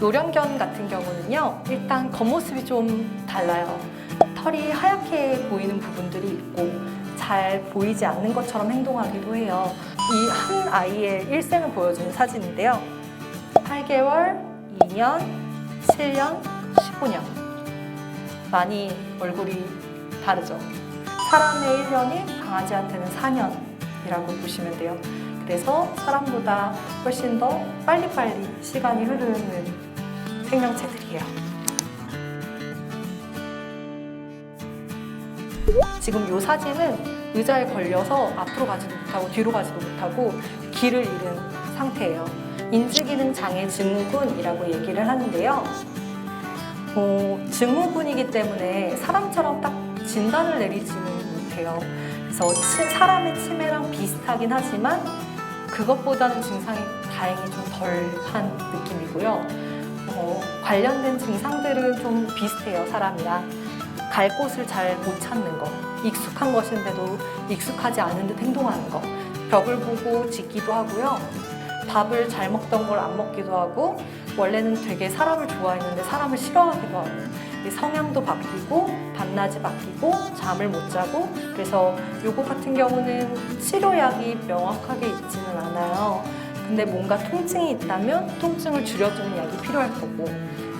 노령견 같은 경우는요, 일단 겉모습이 좀 달라요. 털이 하얗게 보이는 부분들이 있고 잘 보이지 않는 것처럼 행동하기도 해요. 이 한 아이의 일생을 보여주는 사진인데요. 8개월, 2년, 7년, 15년. 많이 얼굴이 다르죠. 사람의 1년이 강아지한테는 4년이라고 보시면 돼요. 그래서 사람보다 훨씬 더 빨리빨리 시간이 흐르는 생명체들이에요. 지금 이 사진은 의자에 걸려서 앞으로 가지도 못하고 뒤로 가지도 못하고 길을 잃은 상태예요. 인지기능 장애 증후군이라고 얘기를 하는데요. 증후군이기 때문에 사람처럼 딱 진단을 내리지는 못해요. 그래서 사람의 치매랑 비슷하긴 하지만 그것보다는 증상이 다행히 좀 덜한 느낌이고요. 관련된 증상들은 좀 비슷해요, 사람이랑. 갈 곳을 잘 못 찾는 거, 익숙한 것인데도 익숙하지 않은 듯 행동하는 거, 벽을 보고 짖기도 하고요. 밥을 잘 먹던 걸 안 먹기도 하고, 원래는 되게 사람을 좋아했는데 사람을 싫어하기도 하고, 성향도 바뀌고 밤낮이 바뀌고 잠을 못 자고. 그래서 요거 같은 경우는 치료약이 명확하게 있지는 않아요. 근데 뭔가 통증이 있다면 통증을 줄여주는 약이 필요할 거고,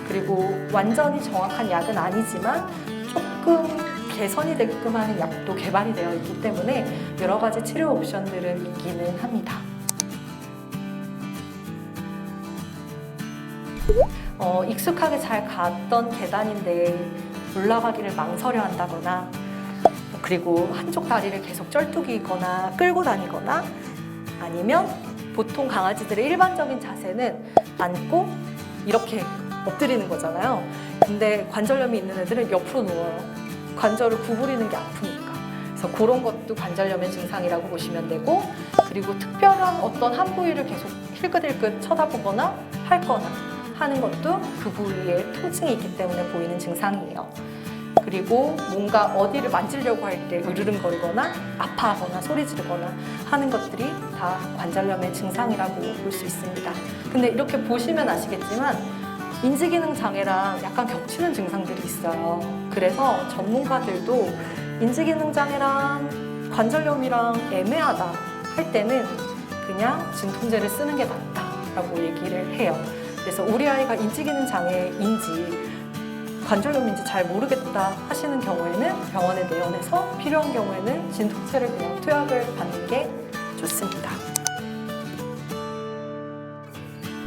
그리고 완전히 정확한 약은 아니지만 조금 개선이 되게끔 하는 약도 개발이 되어 있기 때문에 여러 가지 치료 옵션들은 있기는 합니다. 익숙하게 잘 갔던 계단인데 올라가기를 망설여 한다거나, 그리고 한쪽 다리를 계속 쩔뚝이거나 끌고 다니거나, 아니면 보통 강아지들의 일반적인 자세는 앉고 이렇게 엎드리는 거잖아요. 근데 관절염이 있는 애들은 옆으로 누워요. 관절을 구부리는 게 아프니까. 그래서 그런 것도 관절염의 증상이라고 보시면 되고, 그리고 특별한 어떤 한 부위를 계속 힐끗힐끗 쳐다보거나 핥거나 하는 것도 그 부위에 통증이 있기 때문에 보이는 증상이에요. 그리고 뭔가 어디를 만지려고 할 때 으르렁거리거나 아파하거나 소리 지르거나 하는 것들이 다 관절염의 증상이라고 볼 수 있습니다. 근데 이렇게 보시면 아시겠지만 인지기능 장애랑 약간 겹치는 증상들이 있어요. 그래서 전문가들도 인지기능 장애랑 관절염이랑 애매하다 할 때는 그냥 진통제를 쓰는 게 낫다라고 얘기를 해요. 그래서 우리 아이가 인지기능 장애인지 관절염인지 잘 모르겠다 하시는 경우에는 병원에 내원해서 필요한 경우에는 진통제를 그냥 투약을 받는 게 좋습니다.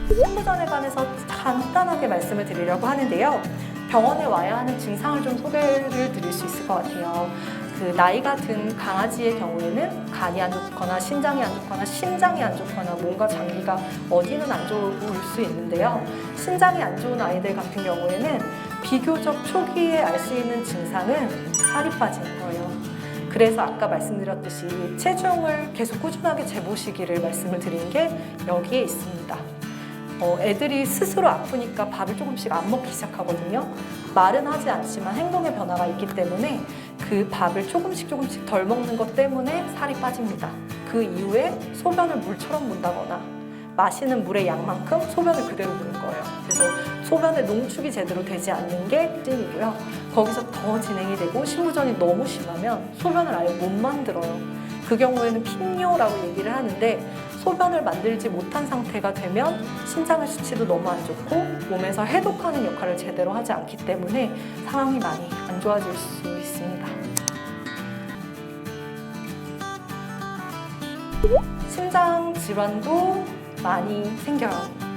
신부전에 관해서 간단하게 말씀을 드리려고 하는데요. 병원에 와야 하는 증상을 좀 소개를 드릴 수 있을 것 같아요. 나이가 든 강아지의 경우에는 간이 안 좋거나 신장이 안 좋거나 심장이 안 좋거나 뭔가 장기가 어디는 안 좋을 수 있는데요. 신장이 안 좋은 아이들 같은 경우에는 비교적 초기에 알 수 있는 증상은 살이 빠지는 거예요. 그래서 아까 말씀드렸듯이 체중을 계속 꾸준하게 재보시기를 말씀을 드린 게 여기에 있습니다. 애들이 스스로 아프니까 밥을 조금씩 안 먹기 시작하거든요. 말은 하지 않지만 행동의 변화가 있기 때문에 그 밥을 조금씩 덜 먹는 것 때문에 살이 빠집니다. 그 이후에 소변을 물처럼 문다거나 마시는 물의 양만큼 소변을 그대로 무는 거예요. 그래서 소변의 농축이 제대로 되지 않는 게 찜이고요. 거기서 더 진행이 되고 신부전이 너무 심하면 소변을 아예 못 만들어요. 그 경우에는 頻尿라고 얘기를 하는데, 소변을 만들지 못한 상태가 되면 신장의 수치도 너무 안 좋고 몸에서 해독하는 역할을 제대로 하지 않기 때문에 상황이 많이 안 좋아질 수 있습니다. 심장 질환도 많이 생겨요.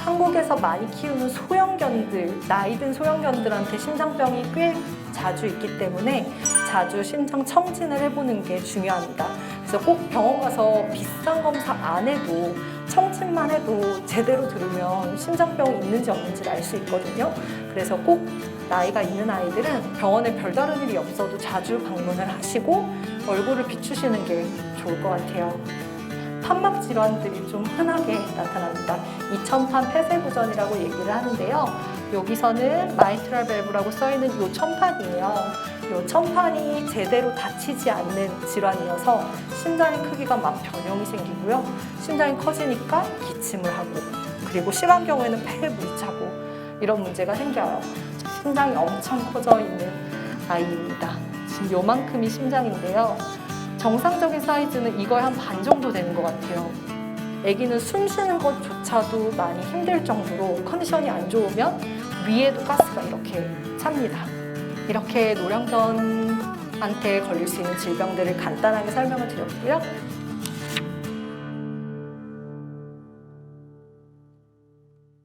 한국에서 많이 키우는 소형견들, 나이 든 소형견들한테 심장병이 꽤 자주 있기 때문에 자주 심장 청진을 해보는 게 중요합니다. 그래서 꼭 병원 가서 비싼 검사 안 해도 청진만 해도 제대로 들으면 심장병이 있는지 없는지를 알 수 있거든요. 그래서 꼭 나이가 있는 아이들은 병원에 별다른 일이 없어도 자주 방문을 하시고 얼굴을 비추시는 게 좋을 것 같아요. 판막 질환들이 좀 흔하게 나타납니다. 이천판 폐쇄부전이라고 얘기를 하는데요. 여기서는 마이트럴 밸브라고 써있는 이 천판이에요. 이 천판이 제대로 닫히지 않는 질환이어서 심장의 크기가 막 변형이 생기고요. 심장이 커지니까 기침을 하고, 그리고 심한 경우에는 폐에 물이 차고, 이런 문제가 생겨요. 심장이 엄청 커져 있는 아이입니다. 지금 요만큼이 심장인데요. 정상적인 사이즈는 이거의 한 반 정도 되는 것 같아요. 아기는 숨 쉬는 것조차도 많이 힘들 정도로 컨디션이 안 좋으면 위에도 가스가 이렇게 찹니다. 이렇게 노령견한테 걸릴 수 있는 질병들을 간단하게 설명을 드렸고요.